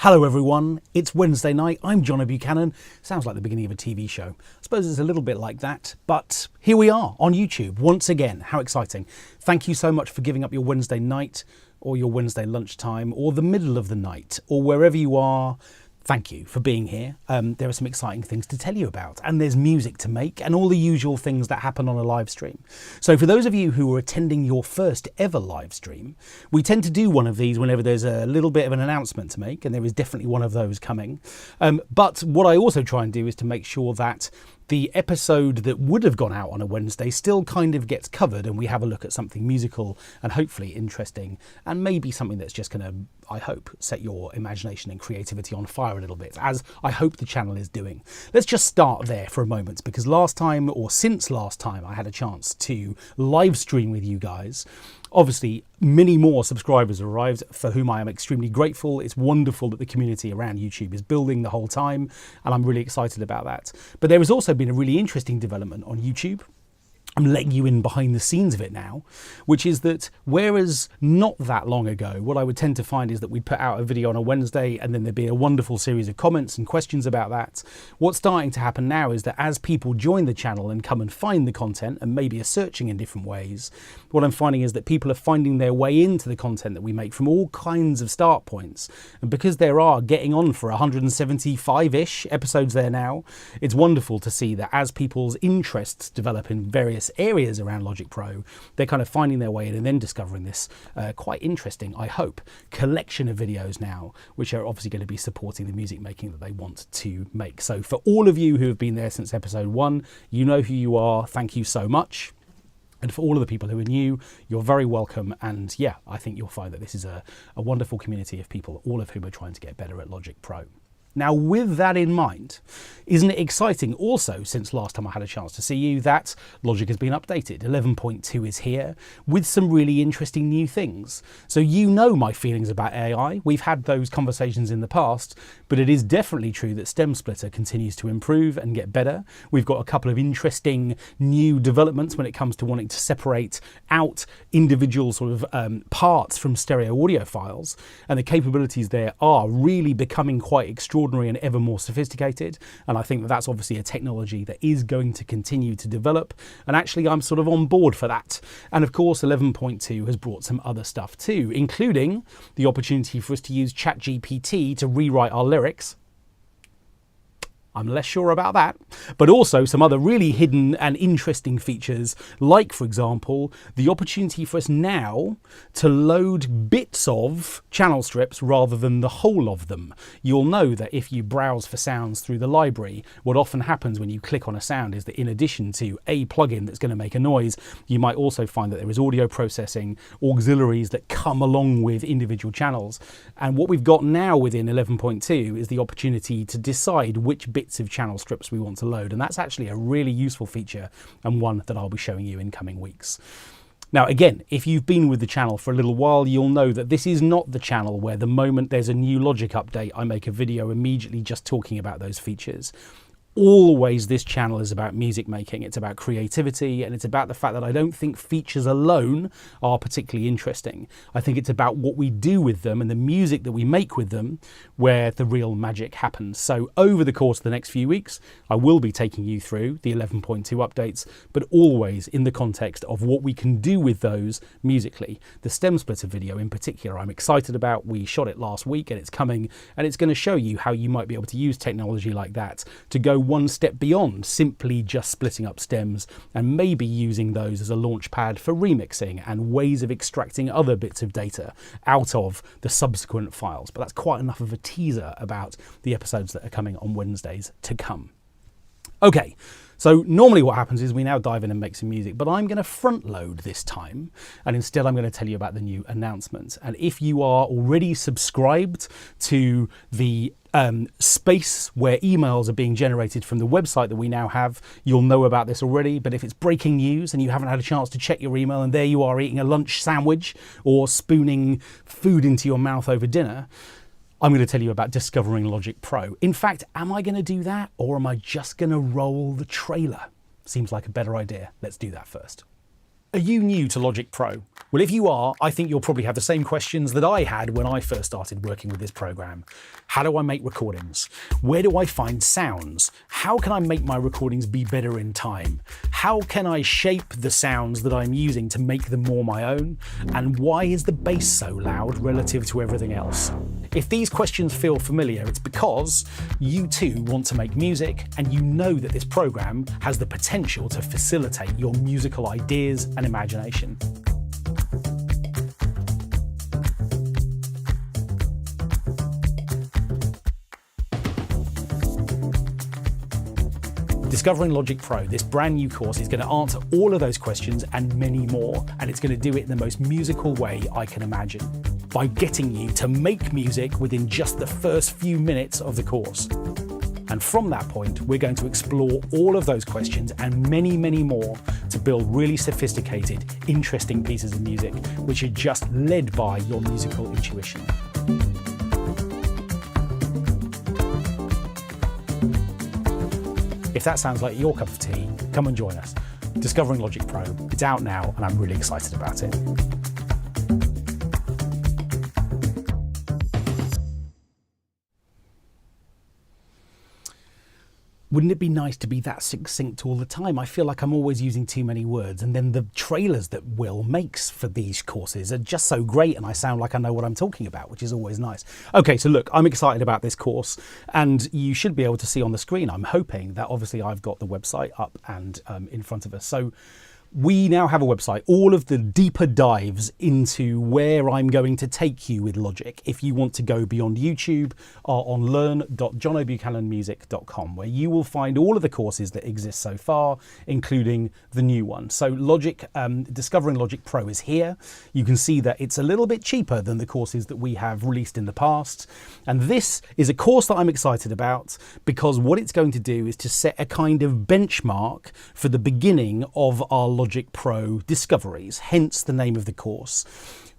Hello everyone, it's Wednesday night, I'm Johnny Buchanan. Sounds like the beginning of a TV show. I suppose it's a little bit like that, but here we are on YouTube once again. How exciting. Thank you so much for giving up your Wednesday night or your Wednesday lunchtime or the middle of the night or wherever you are. Thank you for being here. There are some exciting things to tell you about, and there's music to make and all the usual things that happen on a live stream. So for those of you who are attending your first ever live stream, we tend to do one of these whenever there's a little bit of an announcement to make, and there is definitely one of those coming. But what I also try and do is to make sure that the episode that would have gone out on a Wednesday still kind of gets covered, and we have a look at something musical and hopefully interesting, and maybe something that's just going to, I hope, set your imagination and creativity on fire a little bit, as I hope the channel is doing. Let's just start there for a moment, because last time, or since last time, I had a chance to live stream with you guys. Obviously, many more subscribers arrived, for whom I am extremely grateful. It's wonderful that the community around YouTube is building the whole time, and I'm really excited about that. But there has also been a really interesting development on YouTube. I'm letting you in behind the scenes of it now, which is that whereas not that long ago, what I would tend to find is that we'd put out a video on a Wednesday and then there'd be a wonderful series of comments and questions about that. What's starting to happen now is that as people join the channel and come and find the content and maybe are searching in different ways, what I'm finding is that people are finding their way into the content that we make from all kinds of start points. And because there are getting on for 175-ish episodes there now, it's wonderful to see that as people's interests develop in various areas around Logic Pro, they're kind of finding their way in and then discovering this quite interesting, I hope, collection of videos now, which are obviously going to be supporting the music making that they want to make. So for all of you who have been there since episode 1, you know who you are. Thank you so much. And for all of the people who are new, you're very welcome. And yeah, I think you'll find that this is a wonderful community of people, all of whom are trying to get better at Logic Pro. Now, with that in mind, isn't it exciting also, since last time I had a chance to see you, that Logic has been updated. 11.2 is here with some really interesting new things. So you know my feelings about AI. We've had those conversations in the past, but it is definitely true that Stem Splitter continues to improve and get better. We've got a couple of interesting new developments when it comes to wanting to separate out individual sort of parts from stereo audio files, and the capabilities there are really becoming quite extraordinary and ever more sophisticated, and I think that that's obviously a technology that is going to continue to develop, and actually I'm sort of on board for that. And of course 11.2 has brought some other stuff too, including the opportunity for us to use ChatGPT to rewrite our lyrics. I'm less sure about that, but also some other really hidden and interesting features, like, for example, the opportunity for us now to load bits of channel strips rather than the whole of them. You'll know that if you browse for sounds through the library, what often happens when you click on a sound is that in addition to a plugin that's going to make a noise, you might also find that there is audio processing auxiliaries that come along with individual channels. And what we've got now within 11.2 is the opportunity to decide which bits of channel strips we want to load, and that's actually a really useful feature and one that I'll be showing you in coming weeks. Now again, if you've been with the channel for a little while, you'll know that this is not the channel where the moment there's a new Logic update I make a video immediately just talking about those features. Always this channel is about music making, it's about creativity, and it's about the fact that I don't think features alone are particularly interesting. I think it's about what we do with them and the music that we make with them where the real magic happens. So over the course of the next few weeks, I will be taking you through the 11.2 updates, but always in the context of what we can do with those musically. The Stem Splitter video in particular, I'm excited about. We shot it last week and it's coming, and it's going to show you how you might be able to use technology like that to go one step beyond simply just splitting up stems, and maybe using those as a launch pad for remixing and ways of extracting other bits of data out of the subsequent files. But that's quite enough of a teaser about the episodes that are coming on Wednesdays to come. Okay, so normally what happens is we now dive in and make some music, but I'm going to front load this time, and instead I'm going to tell you about the new announcement. And if you are already subscribed to the space where emails are being generated from the website that we now have, you'll know about this already. But if it's breaking news and you haven't had a chance to check your email and there you are eating a lunch sandwich or spooning food into your mouth over dinner, I'm going to tell you about discovering Logic Pro. In fact, am I going to do that, or am I just going to roll the trailer? Seems like a better idea. Let's do that first. Are you new to Logic Pro? Well, if you are, I think you'll probably have the same questions that I had when I first started working with this program. How do I make recordings? Where do I find sounds? How can I make my recordings be better in time? How can I shape the sounds that I'm using to make them more my own? And why is the bass so loud relative to everything else? If these questions feel familiar, it's because you too want to make music and you know that this program has the potential to facilitate your musical ideas and imagination. Discovering Logic Pro, this brand new course, is going to answer all of those questions and many more, and it's going to do it in the most musical way I can imagine, by getting you to make music within just the first few minutes of the course. And from that point, we're going to explore all of those questions and many, many more to build really sophisticated, interesting pieces of music, which are just led by your musical intuition. If that sounds like your cup of tea, come and join us. Discovering Logic Pro, it's out now and I'm really excited about it. Wouldn't it be nice to be that succinct all the time? I feel like I'm always using too many words, and then the trailers that Will makes for these courses are just so great and I sound like I know what I'm talking about, which is always nice. Okay, so look, I'm excited about this course and you should be able to see on the screen, I'm hoping that obviously I've got the website up and in front of us. So we now have a website, all of the deeper dives into where I'm going to take you with Logic. If you want to go beyond YouTube, are on learn.jonobuchananmusic.com, where you will find all of the courses that exist so far, including the new one. So Logic, Discovering Logic Pro is here. You can see that it's a little bit cheaper than the courses that we have released in the past. And this is a course that I'm excited about because what it's going to do is to set a kind of benchmark for the beginning of our Logic Pro discoveries, hence the name of the course.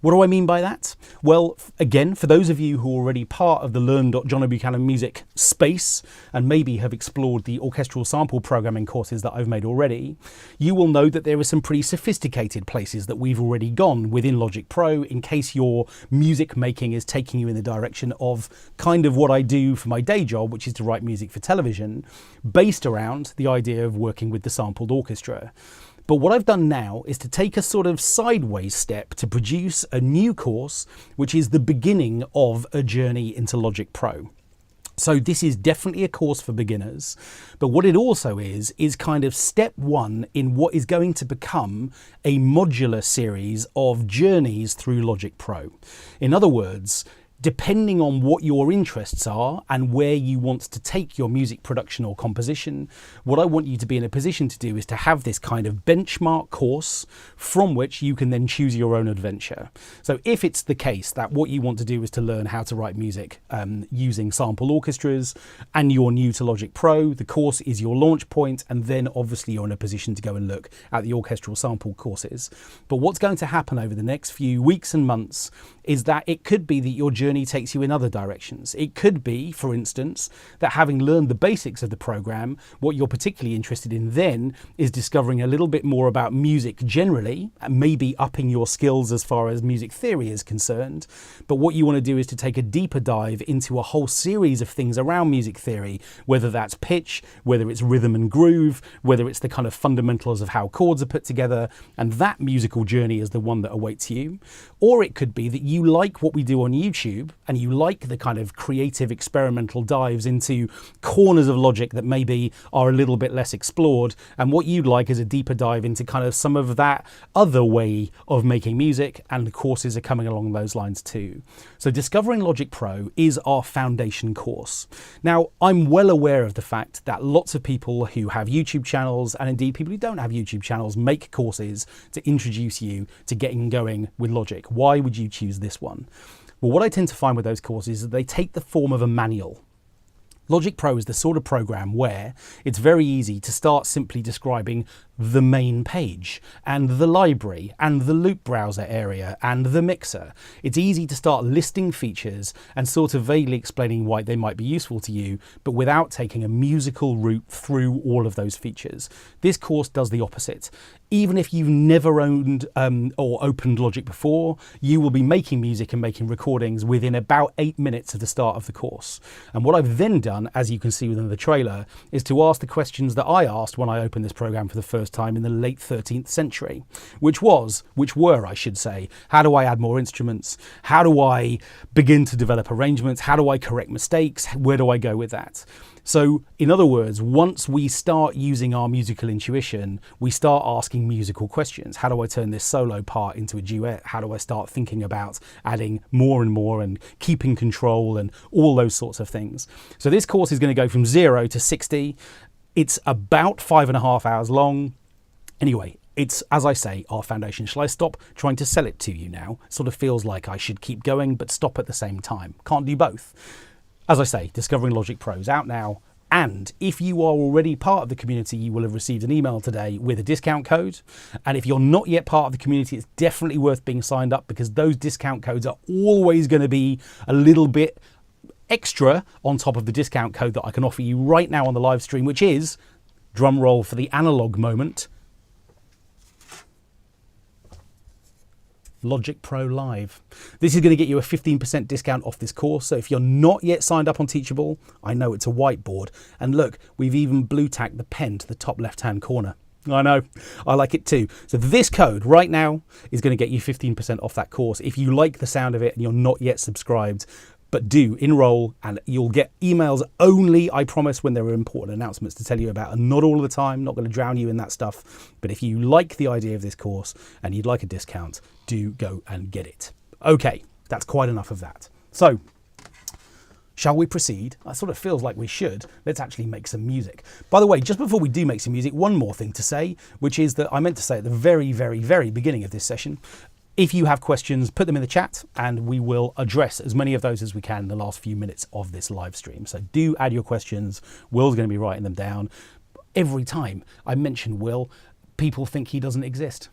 What do I mean by that? Well, again, for those of you who are already part of the learn.jonobuchananmusic space and maybe have explored the orchestral sample programming courses that I've made already, you will know that there are some pretty sophisticated places that we've already gone within Logic Pro in case your music making is taking you in the direction of kind of what I do for my day job, which is to write music for television, based around the idea of working with the sampled orchestra. But what I've done now is to take a sort of sideways step to produce a new course, which is the beginning of a journey into Logic Pro. So this is definitely a course for beginners, but what it also is kind of step one in what is going to become a modular series of journeys through Logic Pro. In other words, depending on what your interests are and where you want to take your music production or composition, what I want you to be in a position to do is to have this kind of benchmark course from which you can then choose your own adventure. So if it's the case that what you want to do is to learn how to write music using sample orchestras and you're new to Logic Pro, the course is your launch point, and then obviously you're in a position to go and look at the orchestral sample courses. But what's going to happen over the next few weeks and months is that it could be that your journey takes you in other directions. It could be, for instance, that having learned the basics of the program, what you're particularly interested in then is discovering a little bit more about music generally, and maybe upping your skills as far as music theory is concerned. But what you want to do is to take a deeper dive into a whole series of things around music theory, whether that's pitch, whether it's rhythm and groove, whether it's the kind of fundamentals of how chords are put together, and that musical journey is the one that awaits you. Or it could be that you like what we do on YouTube and you like the kind of creative experimental dives into corners of Logic that maybe are a little bit less explored, and what you'd like is a deeper dive into kind of some of that other way of making music, and the courses are coming along those lines too. So Discovering Logic Pro is our foundation course. Now, I'm well aware of the fact that lots of people who have YouTube channels, and indeed people who don't have YouTube channels, make courses to introduce you to getting going with Logic. Why would you choose this one? Well, what I tend to find with those courses is that they take the form of a manual. Logic Pro is the sort of program where it's very easy to start simply describing the main page and the library and the loop browser area and the mixer. It's easy to start listing features and sort of vaguely explaining why they might be useful to you, but without taking a musical route through all of those features. This course does the opposite. Even if you've never owned or opened Logic before, you will be making music and making recordings within about 8 minutes of the start of the course. And what I've then done, as you can see within the trailer, is to ask the questions that I asked when I opened this program for the first time in the late 13th century, which were, I should say, how do I add more instruments? How do I begin to develop arrangements? How do I correct mistakes? Where do I go with that? So, in other words, once we start using our musical intuition, we start asking musical questions. How do I turn this solo part into a duet? How do I start thinking about adding more and more and keeping control and all those sorts of things? So this course is going to go from 0 to 60. It's about 5.5 hours long. Anyway, it's, as I say, our foundation. Shall I stop trying to sell it to you now? It sort of feels like I should keep going, but stop at the same time. Can't do both. As I say, Discovering Logic Pro is out now. And if you are already part of the community, you will have received an email today with a discount code. And if you're not yet part of the community, it's definitely worth being signed up, because those discount codes are always going to be a little bit extra on top of the discount code that I can offer you right now on the live stream, which is, drum roll for the analog moment, Logic Pro Live. This is going to get you a 15% discount off this course. So if you're not yet signed up on Teachable, I know it's a whiteboard. And look, we've even blue tacked the pen to the top left-hand corner. I know, I like it too. So this code right now is going to get you 15% off that course. If you like the sound of it and you're not yet subscribed, but do enroll, and you'll get emails only, I promise, when there are important announcements to tell you about, and not all the time. Not going to drown you in that stuff. But if you like the idea of this course and you'd like a discount, do go and get it. Okay, that's quite enough of that. So, shall we proceed? It sort of feels like we should. Let's actually make some music. By the way, just before we do make some music, one more thing to say, which is that I meant to say at the very, very, very beginning of this session, if you have questions, put them in the chat and we will address as many of those as we can in the last few minutes of this live stream. So do add your questions. Will's going to be writing them down. Every time I mention Will, people think he doesn't exist.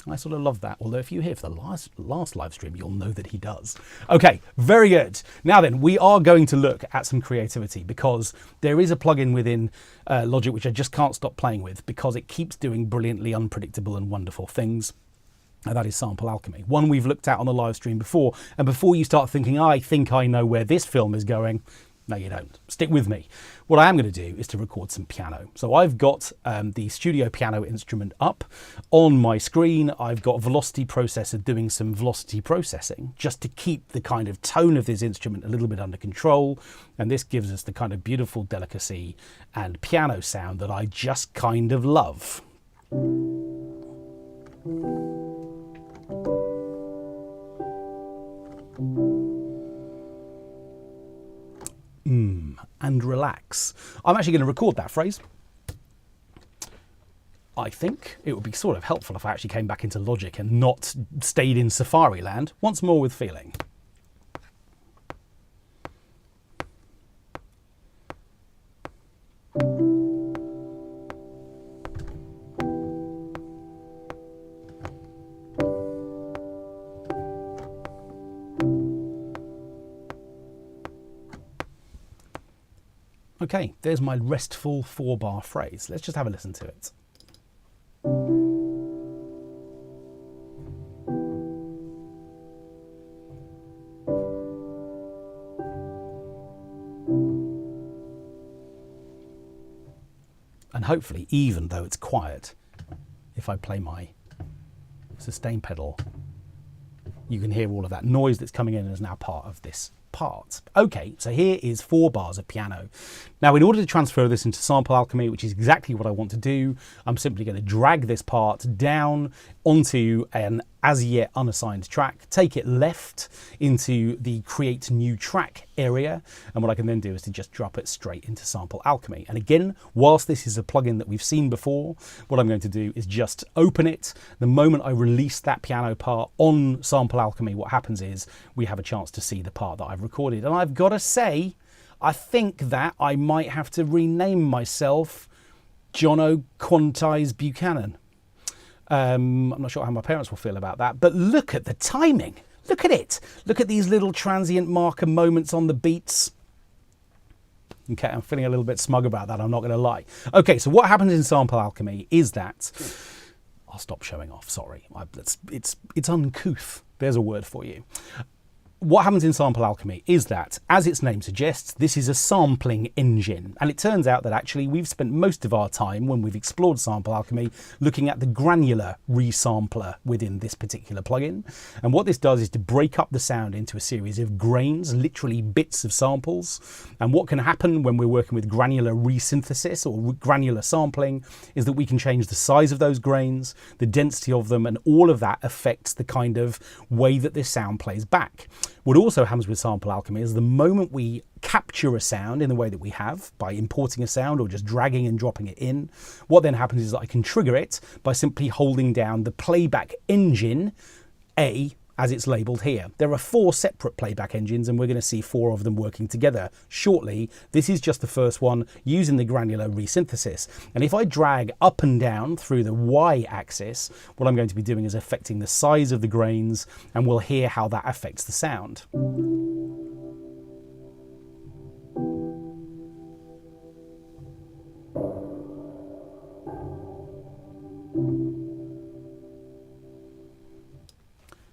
I sort of love that. Although if you're here for the last live stream, you'll know that he does. Okay, very good. Now then, we are going to look at some creativity, because there is a plugin within Logic which I just can't stop playing with, because it keeps doing brilliantly unpredictable and wonderful things. And that is Sample Alchemy, one we've looked at on the live stream before. And before you start thinking, I think I know where this film is going, no, you don't. Stick with me. What I am going to do is to record some piano. So I've got the studio piano instrument up on my screen. I've got a velocity processor doing some velocity processing just to keep the kind of tone of this instrument a little bit under control. And this gives us the kind of beautiful delicacy and piano sound that I just kind of love. And relax. I'm actually going to record that phrase. I think it would be sort of helpful if I actually came back into Logic and not stayed in Safari land. Once more with feeling. Okay, there's my restful 4-bar phrase. Let's just have a listen to it. And hopefully, even though it's quiet, if I play my sustain pedal, you can hear all of that noise that's coming in as now part of this part. Okay, so here is 4 bars of piano. Now, in order to transfer this into Sample Alchemy, which is exactly what I want to do, I'm simply going to drag this part down onto an as yet unassigned track, take it left into the Create New Track area, and what I can then do is to just drop it straight into Sample Alchemy. And again, whilst this is a plugin that we've seen before, what I'm going to do is just open it. The moment I release that piano part on Sample Alchemy, what happens is we have a chance to see the part that I've recorded. And I've got to say, I think that I might have to rename myself Jono Quantize Buchanan. I'm not sure how my parents will feel about that, but look at the timing. Look at it. Look at these little transient marker moments on the beats. Okay, I'm feeling a little bit smug about that, I'm not going to lie. Okay, so what happens in Sample Alchemy is that... I'll stop showing off, sorry. It's uncouth. There's a word for you. What happens in Sample Alchemy is that, as its name suggests, this is a sampling engine. And it turns out that actually we've spent most of our time when we've explored Sample Alchemy looking at the granular resampler within this particular plugin. And what this does is to break up the sound into a series of grains, literally bits of samples. And what can happen when we're working with granular resynthesis or granular sampling is that we can change the size of those grains, the density of them, and all of that affects the kind of way that this sound plays back. What also happens with Sample Alchemy is the moment we capture a sound in the way that we have, by importing a sound or just dragging and dropping it in, what then happens is that I can trigger it by simply holding down the playback engine, A, as it's labelled here. There are 4 separate playback engines and we're going to see 4 of them working together shortly. This is just the first one using the granular resynthesis. And if I drag up and down through the Y axis, what I'm going to be doing is affecting the size of the grains, and we'll hear how that affects the sound.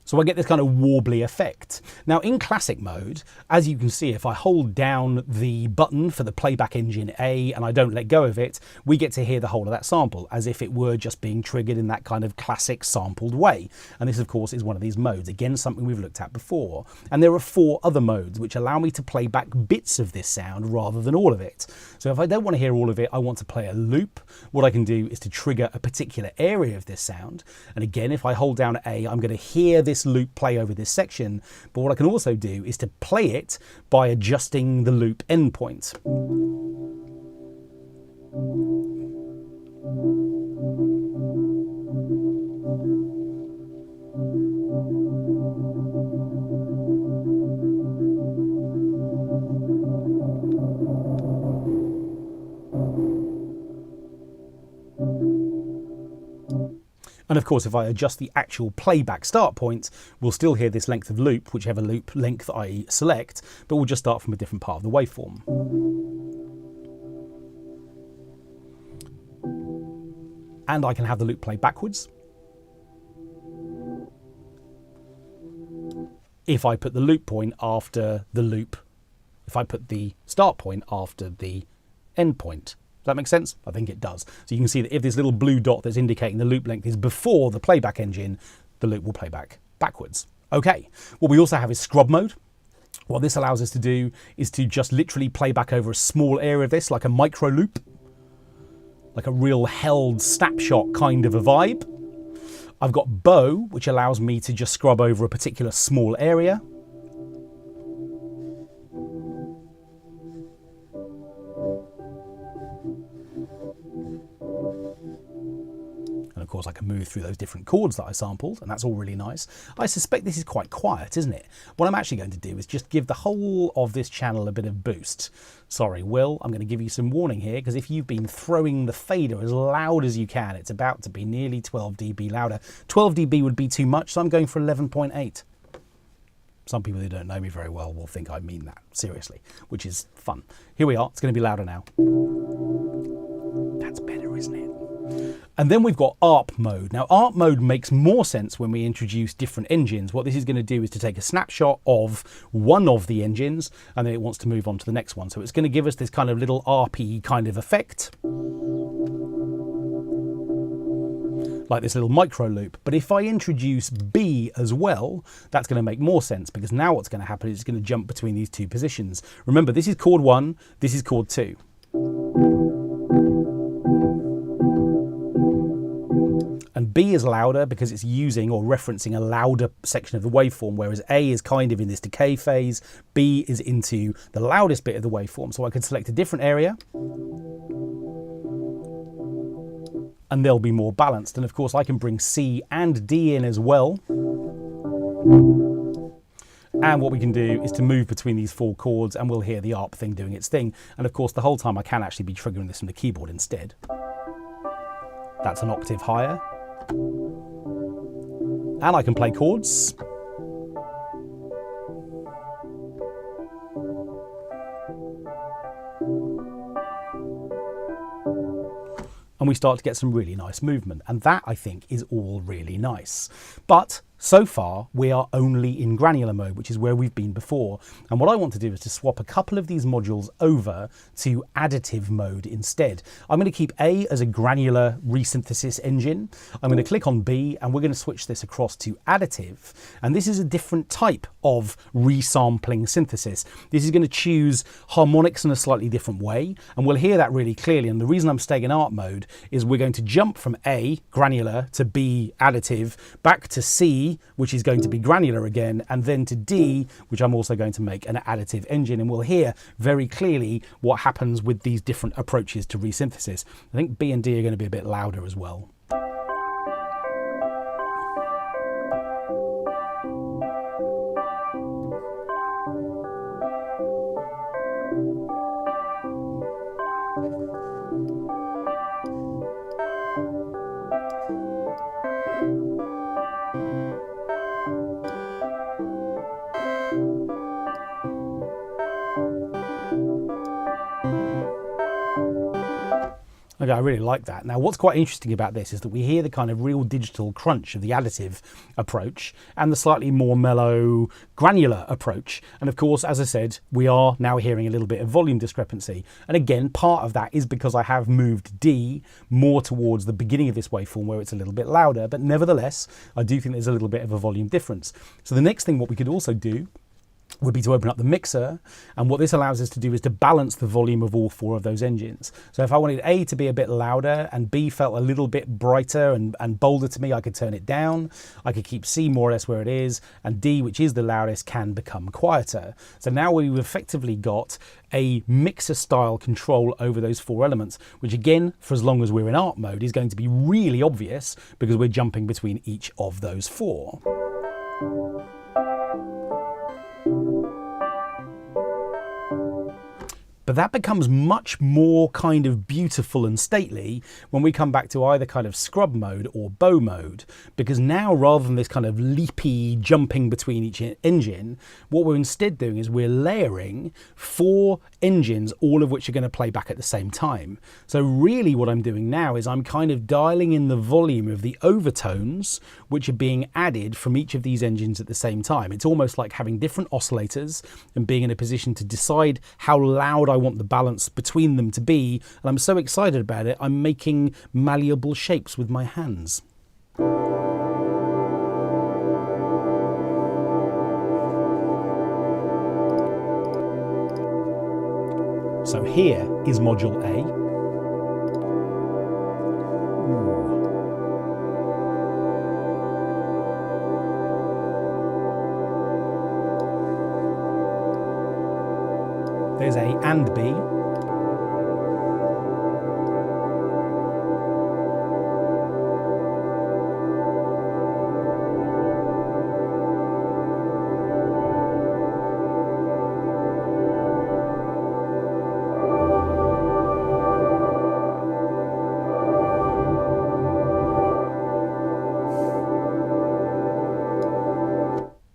So I get this kind of warbly effect. Now in classic mode, as you can see, if I hold down the button for the playback engine A and I don't let go of it, we get to hear the whole of that sample as if it were just being triggered in that kind of classic sampled way. And this of course is one of these modes, again something we've looked at before. And there are 4 other modes which allow me to play back bits of this sound rather than all of it. So if I don't want to hear all of it, I want to play a loop. What I can do is to trigger a particular area of this sound. And again, if I hold down A, I'm going to hear this loop play over this section, but what I can also do is to play it by adjusting the loop endpoint. And of course, if I adjust the actual playback start point, we'll still hear this length of loop, whichever loop length I select, but we'll just start from a different part of the waveform. And I can have the loop play backwards. If I put the loop point after the loop, if I put the start point after the end point. Does that make sense? I think it does. So you can see that if this little blue dot that's indicating the loop length is before the playback engine, the loop will play back backwards. Okay, what we also have is scrub mode. What this allows us to do is to just literally play back over a small area of this, like a micro loop, like a real held snapshot kind of a vibe. I've got bow, which allows me to just scrub over a particular small area. Of course, I can move through those different chords that I sampled, and that's all really nice. I suspect this is quite quiet, isn't it? What I'm actually going to do is just give the whole of this channel a bit of boost. Sorry, Will, I'm going to give you some warning here, because if you've been throwing the fader as loud as you can, it's about to be nearly 12 dB louder. 12 dB would be too much, so I'm going for 11.8. Some people who don't know me very well will think I mean that, seriously, which is fun. Here we are, it's going to be louder now. That's better, isn't it? And then we've got ARP mode. Now, ARP mode makes more sense when we introduce different engines. What this is going to do is to take a snapshot of one of the engines, and then it wants to move on to the next one. So it's going to give us this kind of little ARP-y kind of effect, like this little micro loop. But if I introduce B as well, that's going to make more sense, because now what's going to happen is it's going to jump between these 2 positions. Remember, this is chord 1, this is chord 2. And B is louder because it's using or referencing a louder section of the waveform, whereas A is kind of in this decay phase. B is into the loudest bit of the waveform. So I could select a different area and they'll be more balanced. And of course I can bring C and D in as well. And what we can do is to move between these 4 chords, and we'll hear the ARP thing doing its thing. And of course the whole time I can actually be triggering this from the keyboard instead. That's an octave higher. And I can play chords. And we start to get some really nice movement. And that, I think, is all really nice. But so far, we are only in granular mode, which is where we've been before. And what I want to do is to swap a couple of these modules over to additive mode instead. I'm going to keep A as a granular resynthesis engine. I'm going to click on B, and we're going to switch this across to additive. And this is a different type of resampling synthesis. This is going to choose harmonics in a slightly different way. And we'll hear that really clearly. And the reason I'm staying in art mode is we're going to jump from A, granular, to B, additive, back to C, which is going to be granular again, and then to D, which I'm also going to make an additive engine. And we'll hear very clearly what happens with these different approaches to resynthesis. I think B and D are going to be a bit louder as well. Okay, I really like that. Now, what's quite interesting about this is that we hear the kind of real digital crunch of the additive approach and the slightly more mellow, granular approach. And of course, as I said, we are now hearing a little bit of volume discrepancy. And again, part of that is because I have moved D more towards the beginning of this waveform where it's a little bit louder. But nevertheless, I do think there's a little bit of a volume difference. So the next thing what we could also do would be to open up the mixer, and what this allows us to do is to balance the volume of all four of those engines. So if I wanted A to be a bit louder and B felt a little bit brighter and bolder to me, I could turn it down. I could keep C more or less where it is, and D, which is the loudest, can become quieter. So now we've effectively got a mixer style control over those four elements, which again, for as long as we're in art mode, is going to be really obvious because we're jumping between each of those four. But that becomes much more kind of beautiful and stately when we come back to either kind of scrub mode or bow mode, because now rather than this kind of leapy jumping between each engine, what we're instead doing is we're layering four engines, all of which are going to play back at the same time. So really what I'm doing now is I'm kind of dialing in the volume of the overtones which are being added from each of these engines at the same time. It's almost like having different oscillators and being in a position to decide how loud I want the balance between them to be. And I'm so excited about it, I'm making malleable shapes with my hands. So here is module A. There's A and B.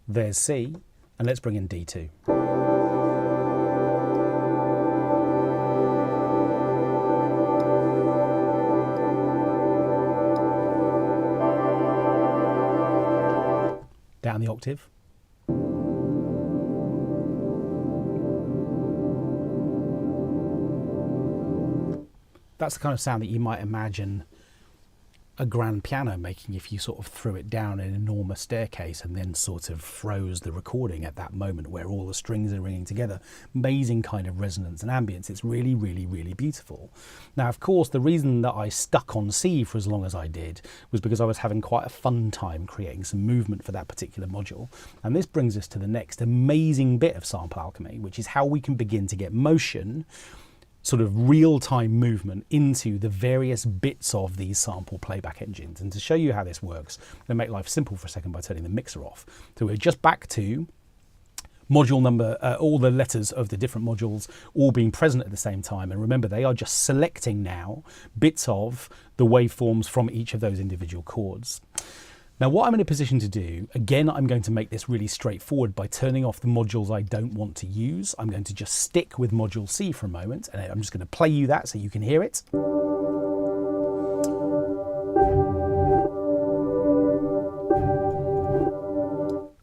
There's C, and let's bring in D2. Down the octave. That's the kind of sound that you might imagine a grand piano making if you sort of threw it down an enormous staircase and then sort of froze the recording at that moment where all the strings are ringing together. Amazing kind of resonance and ambience. It's really, really, really beautiful. Now, of course, the reason that I stuck on C for as long as I did was because I was having quite a fun time creating some movement for that particular module. And this brings us to the next amazing bit of sample alchemy, which is how we can begin to get motion, sort of real-time movement into the various bits of these sample playback engines. And to show you how this works, I'm going to make life simple for a second by turning the mixer off. So we're just back to module number, all the letters of the different modules all being present at the same time. And remember, they are just selecting now bits of the waveforms from each of those individual chords. Now, what I'm in a position to do, again, I'm going to make this really straightforward by turning off the modules I don't want to use. I'm going to just stick with module C for a moment, and I'm just going to play you that so you can hear it.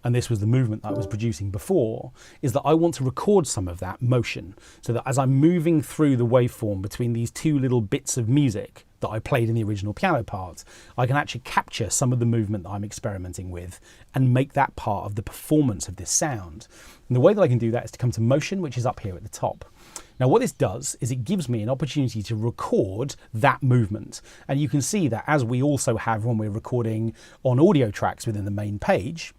And this was the movement that I was producing before, is that I want to record some of that motion so that as I'm moving through the waveform between these two little bits of music that I played in the original piano part, I can actually capture some of the movement that I'm experimenting with and make that part of the performance of this sound. And the way that I can do that is to come to motion, which is up here at the top. Now, what this does is it gives me an opportunity to record that movement. And you can see that, as we also have when we're recording on audio tracks within the main page,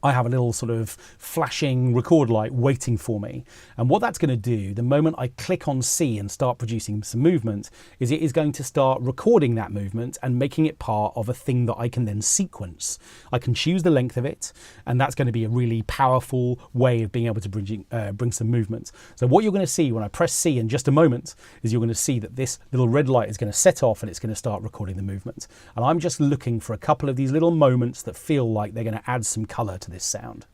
I have a little sort of flashing record light waiting for me. And what that's going to do, the moment I click on C and start producing some movement, is it is going to start recording that movement and making it part of a thing that I can then sequence. I can choose the length of it, and that's going to be a really powerful way of being able to bring some movement. So what you're going to see when I press C in just a moment is you're going to see that this little red light is going to set off and it's going to start recording the movement. And I'm just looking for a couple of these little moments that feel like they're going to add some color to this sound.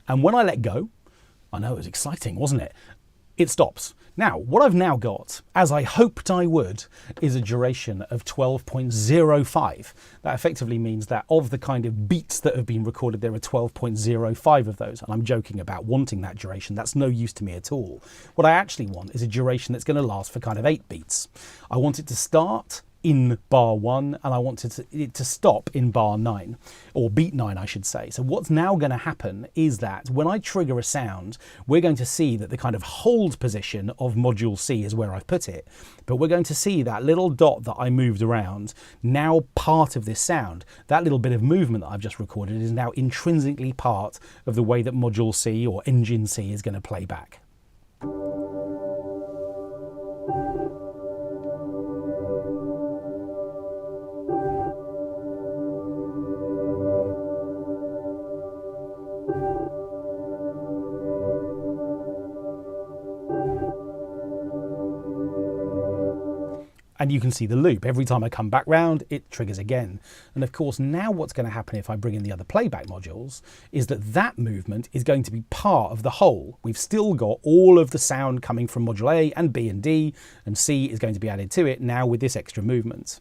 And when I let go, I know it was exciting, wasn't it? It stops. Now, what I've now got, as I hoped I would, is a duration of 12.05. That effectively means that of the kind of beats that have been recorded, there are 12.05 of those. And I'm joking about wanting that duration. That's no use to me at all. What I actually want is a duration that's going to last for kind of 8 beats. I want it to start in bar 1, and I want it to stop in bar 9, or beat 9, I should say. So what's now going to happen is that when I trigger a sound, we're going to see that the kind of hold position of module C is where I've put it, but we're going to see that little dot that I moved around, now part of this sound. That little bit of movement that I've just recorded is now intrinsically part of the way that module C or engine C is going to play back. And you can see the loop. Every time I come back round, it triggers again. And of course, now what's going to happen if I bring in the other playback modules is that that movement is going to be part of the whole. We've still got all of the sound coming from module A and B and D, and C is going to be added to it now with this extra movement.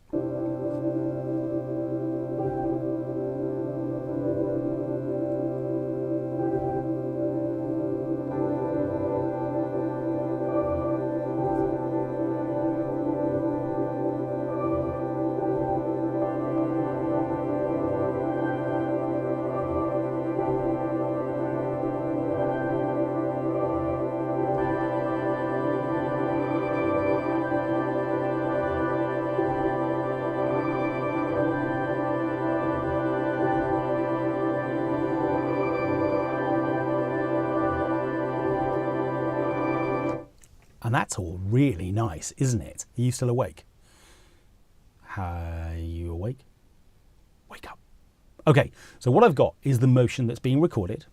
And that's all really nice, isn't it? Are you still awake? Are you awake? Wake up. Okay, so what I've got is the motion that's being recorded.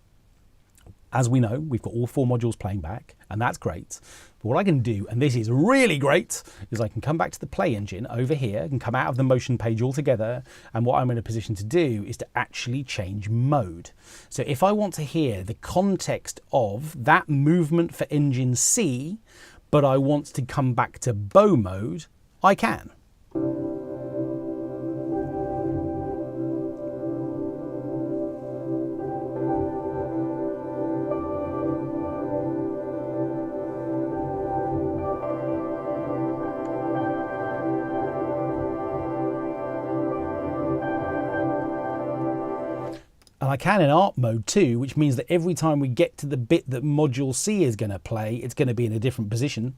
As we know, we've got all 4 modules playing back, and that's great. But what I can do, and this is really great, is I can come back to the play engine over here, and come out of the motion page altogether, and what I'm in a position to do is to actually change mode. So if I want to hear the context of that movement for engine C, but I want to come back to bow mode, I can. And I can in art mode too, which means that every time we get to the bit that module C is going to play, it's going to be in a different position.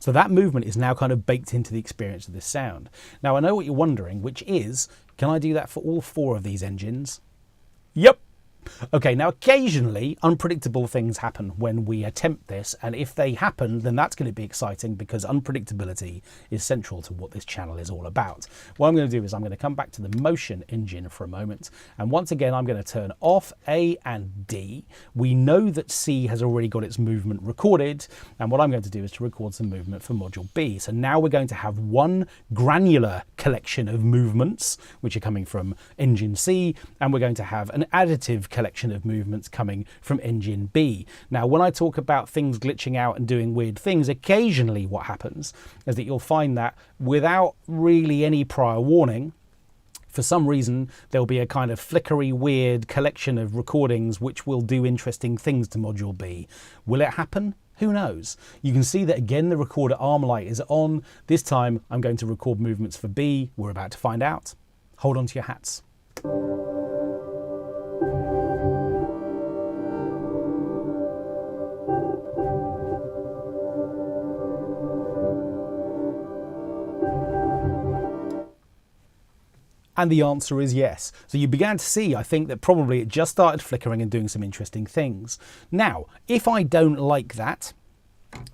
So that movement is now kind of baked into the experience of this sound. Now I know what you're wondering, which is, can I do that for all 4 of these engines? Yep. Okay, now occasionally unpredictable things happen when we attempt this, and if they happen, then that's going to be exciting because unpredictability is central to what this channel is all about. What I'm going to do is I'm going to come back to the motion engine for a moment, and once again I'm going to turn off A and D. We know that C has already got its movement recorded, and what I'm going to do is to record some movement for module B. So now we're going to have one granular collection of movements which are coming from engine C, and we're going to have an additive collection of movements coming from engine B. Now, when I talk about things glitching out and doing weird things, occasionally what happens is that you'll find that without really any prior warning, for some reason, there'll be a kind of flickery, weird collection of recordings which will do interesting things to module B. Will it happen? Who knows? You can see that again, the recorder arm light is on. This time I'm going to record movements for B. We're about to find out. Hold on to your hats. And the answer is yes. So you began to see, I think, that probably it just started flickering and doing some interesting things. Now, if I don't like that,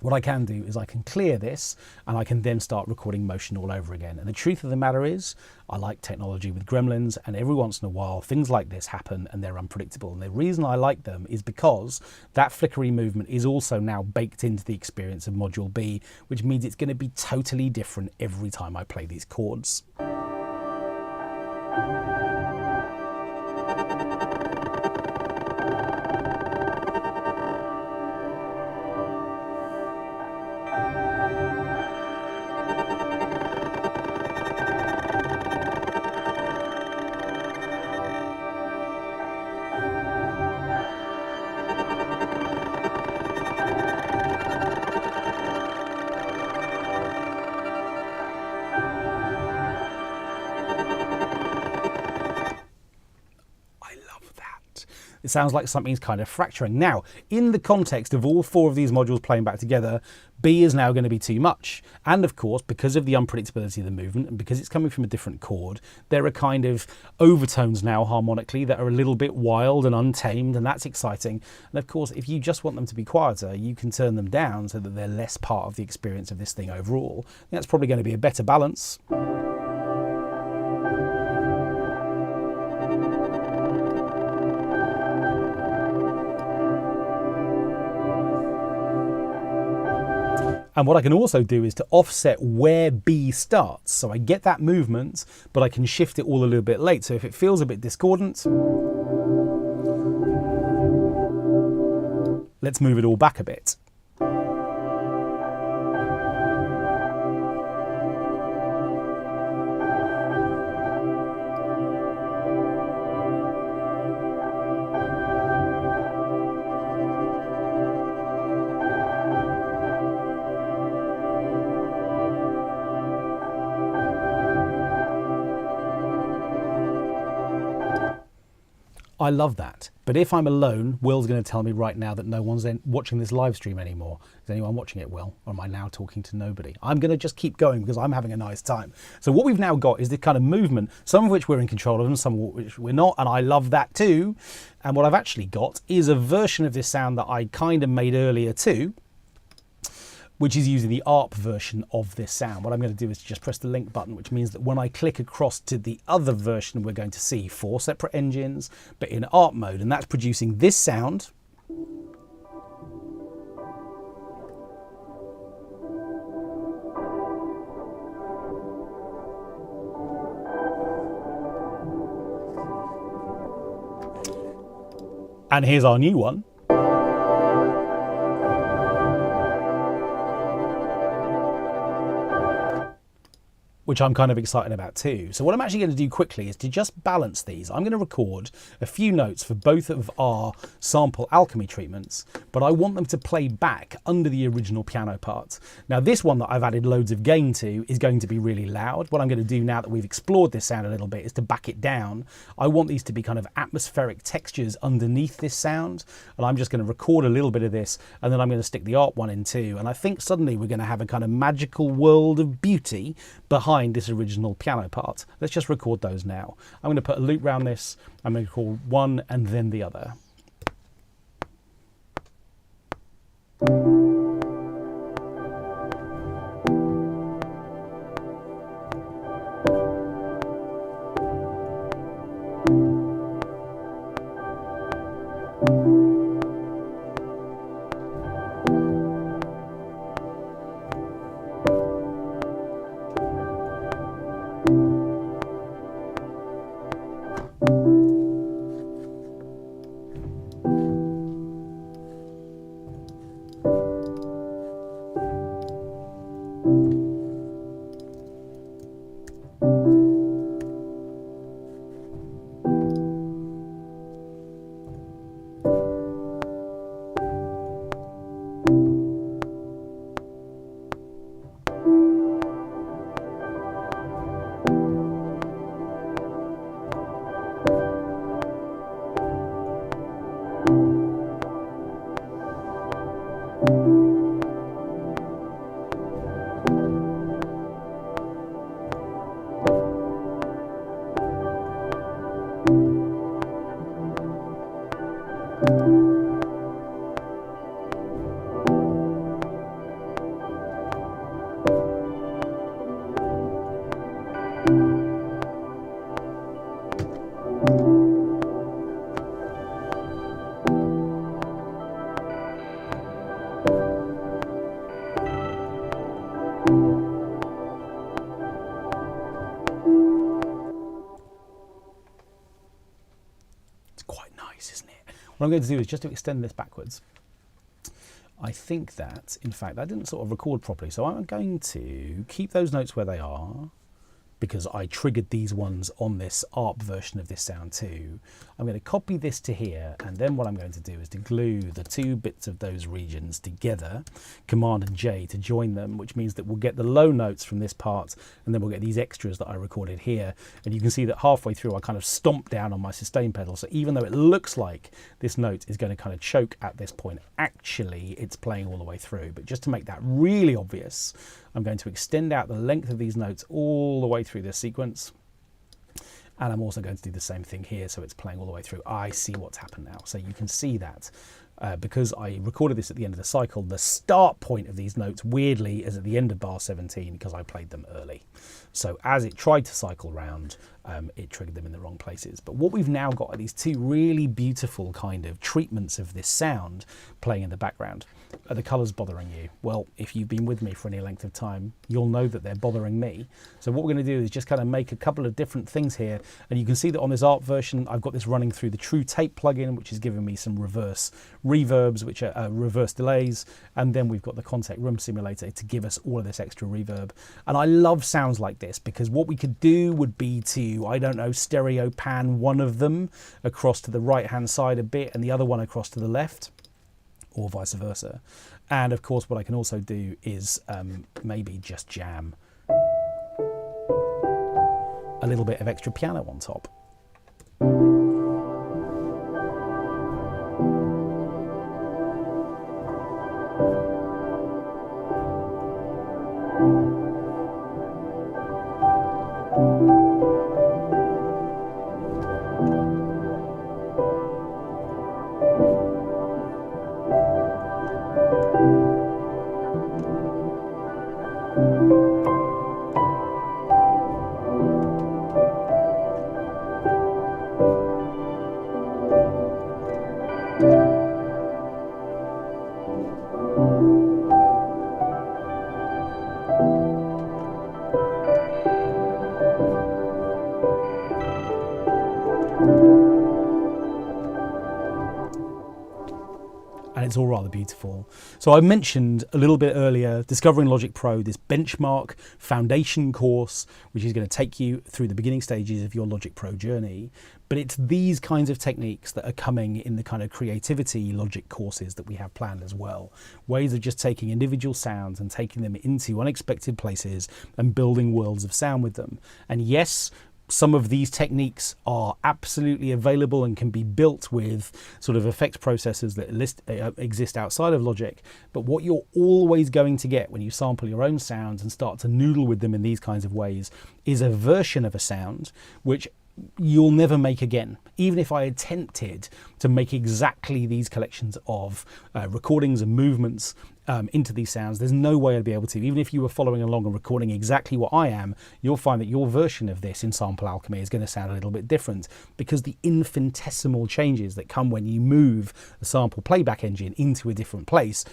what I can do is I can clear this and I can then start recording motion all over again. And the truth of the matter is, I like technology with gremlins, and every once in a while things like this happen and they're unpredictable. And the reason I like them is because that flickery movement is also now baked into the experience of module B, which means it's going to be totally different every time I play these chords. It sounds like something's kind of fracturing. Now, in the context of all 4 of these modules playing back together, B is now going to be too much. And of course, because of the unpredictability of the movement and because it's coming from a different chord, there are kind of overtones now harmonically that are a little bit wild and untamed, and that's exciting. And of course, if you just want them to be quieter, you can turn them down so that they're less part of the experience of this thing overall. I think that's probably going to be a better balance. And what I can also do is to offset where B starts. So I get that movement, but I can shift it all a little bit late. So if it feels a bit discordant, let's move it all back a bit. I love that. But if I'm alone, Will's going to tell me right now that no one's watching this live stream anymore. Is anyone watching it, Will? Or am I now talking to nobody? I'm going to just keep going because I'm having a nice time. So what we've now got is this kind of movement, some of which we're in control of and some of which we're not, and I love that too. And what I've actually got is a version of this sound that I kind of made earlier too, which is using the ARP version of this sound. What I'm going to do is just press the link button, which means that when I click across to the other version, we're going to see 4 separate engines, but in ARP mode, and that's producing this sound. And here's our new one. which I'm kind of excited about too. So what I'm actually going to do quickly is to just balance these. I'm going to record a few notes for both of our sample alchemy treatments, but I want them to play back under the original piano parts. Now this one that I've added loads of gain to is going to be really loud. What I'm going to do now that we've explored this sound a little bit is to back it down. I want these to be kind of atmospheric textures underneath this sound, and I'm just going to record a little bit of this, and then I'm going to stick the ARP one in too, and I think suddenly we're going to have a kind of magical world of beauty behind this original piano part. Let's just record those now. I'm going to put a loop around this. I'm going to record one and then the other. Isn't it? What I'm going to do is just to extend this backwards. I think that, in fact, I didn't sort of record properly, so I'm going to keep those notes where they are because I triggered these ones on this ARP version of this sound too. I'm going to copy this to here, and then what I'm going to do is to glue the two bits of those regions together, Command and J to join them, which means that we'll get the low notes from this part, and then we'll get these extras that I recorded here. And you can see that halfway through I kind of stomped down on my sustain pedal, so even though it looks like this note is going to kind of choke at this point, actually it's playing all the way through. But just to make that really obvious, I'm going to extend out the length of these notes all the way through this sequence. And I'm also going to do the same thing here, so it's playing all the way through. I see what's happened now. So you can see that because I recorded this at the end of the cycle, the start point of these notes weirdly is at the end of bar 17 because I played them early. So as it tried to cycle round, it triggered them in the wrong places. But what we've now got are these two really beautiful kind of treatments of this sound playing in the background. Are the colours bothering you? Well, if you've been with me for any length of time, you'll know that they're bothering me. So what we're going to do is just kind of make a couple of different things here. And you can see that on this ARP version, I've got this running through the True Tape plugin, which is giving me some reverse reverbs, which are reverse delays. And then we've got the Contact Room Simulator to give us all of this extra reverb. And I love sounds like this because what we could do would be to, I don't know, stereo pan one of them across to the right-hand side a bit and the other one across to the left, or vice versa. And of course what I can also do is maybe just jam a little bit of extra piano on top. and it's all rather beautiful. So I mentioned a little bit earlier, Discovering Logic Pro, this benchmark foundation course, which is going to take you through the beginning stages of your Logic Pro journey. But it's these kinds of techniques that are coming in the kind of creativity Logic courses that we have planned as well. Ways of just taking individual sounds and taking them into unexpected places and building worlds of sound with them. And yes, some of these techniques are absolutely available and can be built with sort of effects processors that exist outside of Logic. But what you're always going to get when you sample your own sounds and start to noodle with them in these kinds of ways is a version of a sound which you'll never make again. Even if I attempted to make exactly these collections of recordings and movements into these sounds, there's no way I'd be able to. Even if you were following along and recording exactly what I am, you'll find that your version of this in Sample Alchemy is going to sound a little bit different, because the infinitesimal changes that come when you move the sample playback engine into a different place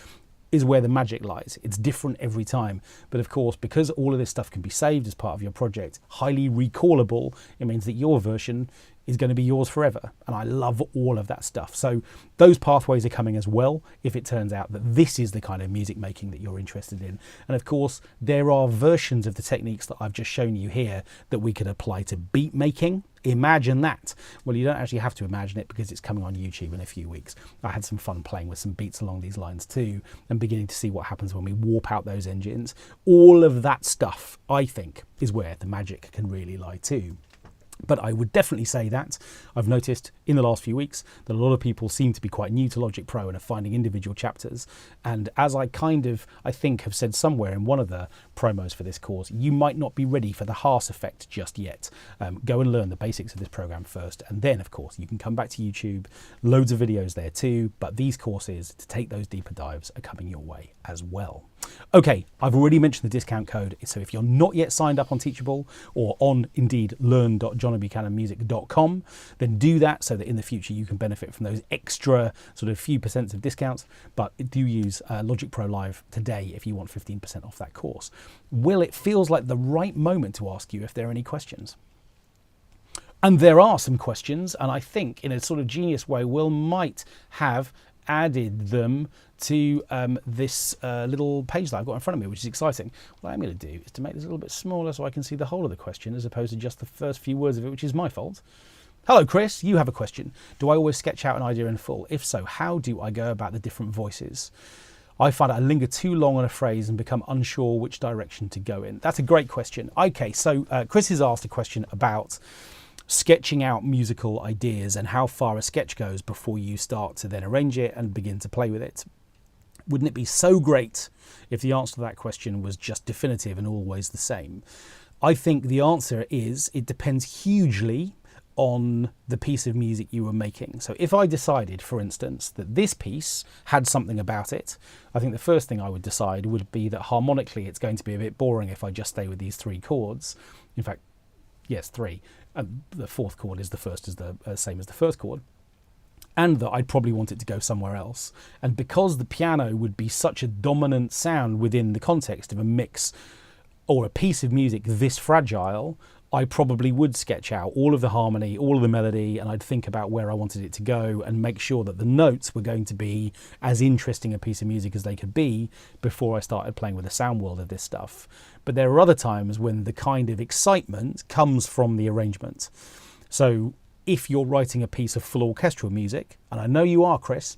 is where the magic lies. It's different every time. But of course, because all of this stuff can be saved as part of your project, highly recallable, it means that your version is going to be yours forever. And I love all of that stuff. So those pathways are coming as well, if it turns out that this is the kind of music making that you're interested in. And of course, there are versions of the techniques that I've just shown you here that we could apply to beat making. Imagine that. Well, you don't actually have to imagine it, because it's coming on YouTube in a few weeks. I had some fun playing with some beats along these lines too, and beginning to see what happens when we warp out those engines. All of that stuff, I think, is where the magic can really lie too. But I would definitely say that I've noticed in the last few weeks that a lot of people seem to be quite new to Logic Pro and are finding individual chapters. And as I think have said somewhere in one of the promos for this course, you might not be ready for the Haas effect just yet. Go and learn the basics of this program first. And then, of course, you can come back to YouTube. Loads of videos there too. But these courses to take those deeper dives are coming your way as well. Okay, I've already mentioned the discount code. So if you're not yet signed up on Teachable or on indeed learn.johnnybuchananmusic.com, then do that so that in the future you can benefit from those extra sort of few percents of discounts. But do use Logic Pro Live today if you want 15% off that course. Will, it feels like the right moment to ask you if there are any questions. And there are some questions, and I think in a sort of genius way, Will might have added them to this little page that I've got in front of me, which is exciting. What I'm going to do is to make this a little bit smaller so I can see the whole of the question as opposed to just the first few words of it, which is my fault. Hello, Chris, you have a question. Do I always sketch out an idea in full? If so, how do I go about the different voices? I find I linger too long on a phrase and become unsure which direction to go in. That's a great question. Okay, so Chris has asked a question about sketching out musical ideas and how far a sketch goes before you start to then arrange it and begin to play with it. Wouldn't it be so great if the answer to that question was just definitive and always the same? I think the answer is it depends hugely on the piece of music you were making. So if I decided, for instance, that this piece had something about it, I think the first thing I would decide would be that harmonically it's going to be a bit boring if I just stay with these three chords. In fact, yes, three. The fourth chord is the same as the first chord. And that I'd probably want it to go somewhere else. And because the piano would be such a dominant sound within the context of a mix or a piece of music this fragile, I probably would sketch out all of the harmony, all of the melody, and I'd think about where I wanted it to go and make sure that the notes were going to be as interesting a piece of music as they could be before I started playing with the sound world of this stuff. But there are other times when the kind of excitement comes from the arrangement. So if you're writing a piece of full orchestral music, and I know you are, Chris,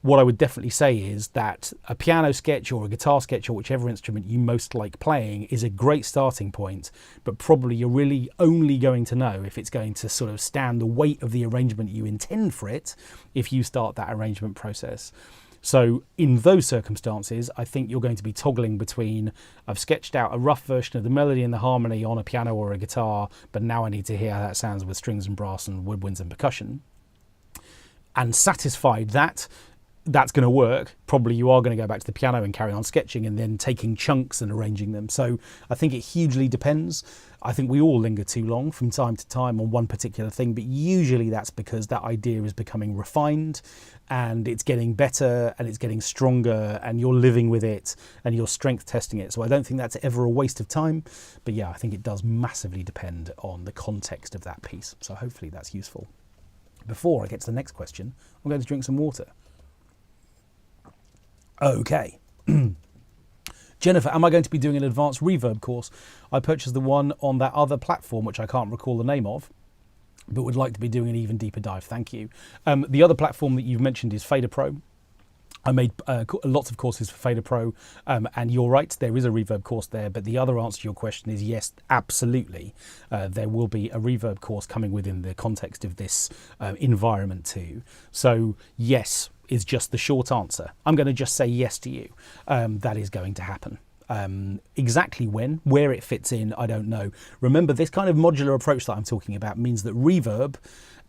what I would definitely say is that a piano sketch or a guitar sketch or whichever instrument you most like playing is a great starting point, but probably you're really only going to know if it's going to sort of stand the weight of the arrangement you intend for it if you start that arrangement process. So in those circumstances, I think you're going to be toggling between, I've sketched out a rough version of the melody and the harmony on a piano or a guitar, but now I need to hear how that sounds with strings and brass and woodwinds and percussion. And satisfied that that's going to work, probably you are going to go back to the piano and carry on sketching and then taking chunks and arranging them. So I think it hugely depends. I think we all linger too long from time to time on one particular thing, but usually that's because that idea is becoming refined and it's getting better and it's getting stronger and you're living with it and you're strength testing it. So I don't think that's ever a waste of time. But yeah, I think it does massively depend on the context of that piece. So hopefully that's useful. Before I get to the next question, I'm going to drink some water. Okay. Jennifer, am I going to be doing an advanced reverb course? I purchased the one on that other platform, which I can't recall the name of, but would like to be doing an even deeper dive. Thank you. The other platform that you've mentioned is Fader Pro. I made lots of courses for Fader Pro, and you're right, there is a reverb course there, but the other answer to your question is yes, absolutely. There will be a reverb course coming within the context of this environment too. So yes is just the short answer. I'm going to just say yes to you. That is going to happen. Exactly when, where it fits in, I don't know. Remember, this kind of modular approach that I'm talking about means that reverb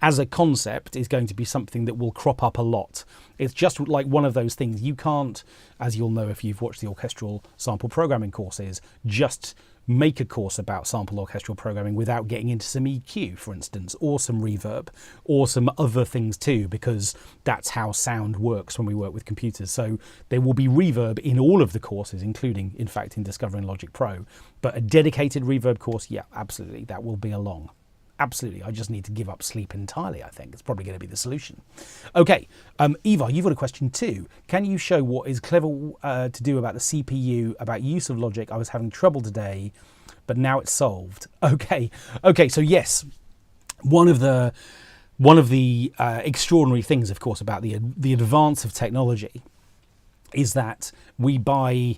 as a concept is going to be something that will crop up a lot. It's just like one of those things. You can't, as you'll know if you've watched the orchestral sample programming courses, just make a course about sample orchestral programming without getting into some EQ, for instance, or some reverb, or some other things too, because that's how sound works when we work with computers. So there will be reverb in all of the courses, including, in fact, in Discovering Logic Pro. But a dedicated reverb course, yeah, absolutely, that will be along. Absolutely, I just need to give up sleep entirely, I think. It's probably going to be the solution. Okay, Eva, you've got a question too. Can you show what is clever to do about the CPU, about use of logic? I was having trouble today, but now it's solved. Okay, so yes, one of the extraordinary things, of course, about the advance of technology is that we buy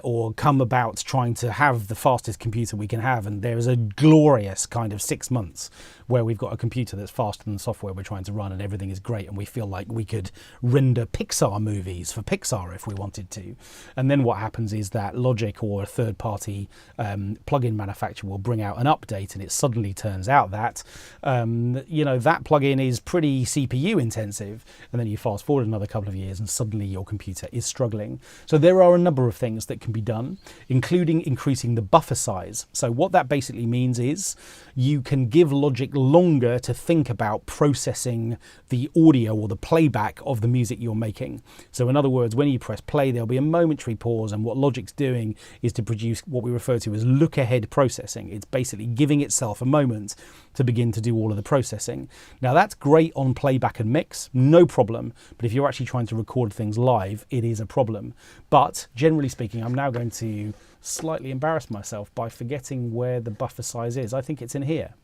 or come about trying to have the fastest computer we can have, and there is a glorious kind of 6 months where we've got a computer that's faster than the software we're trying to run and everything is great and we feel like we could render Pixar movies for Pixar if we wanted to. And then what happens is that Logic or a third-party plugin manufacturer will bring out an update, and it suddenly turns out that that plugin is pretty CPU intensive, and then you fast forward another couple of years and suddenly your computer is struggling. So there are a number of things that can be done, including increasing the buffer size. So what that basically means is you can give Logic longer to think about processing the audio or the playback of the music you're making. So in other words, when you press play, there'll be a momentary pause, and what Logic's doing is to produce what we refer to as look-ahead processing. It's basically giving itself a moment to begin to do all of the processing. Now that's great on playback and mix, no problem, but if you're actually trying to record things live, it is a problem. But generally speaking, I'm now going to slightly embarrass myself by forgetting where the buffer size is. I think it's in here.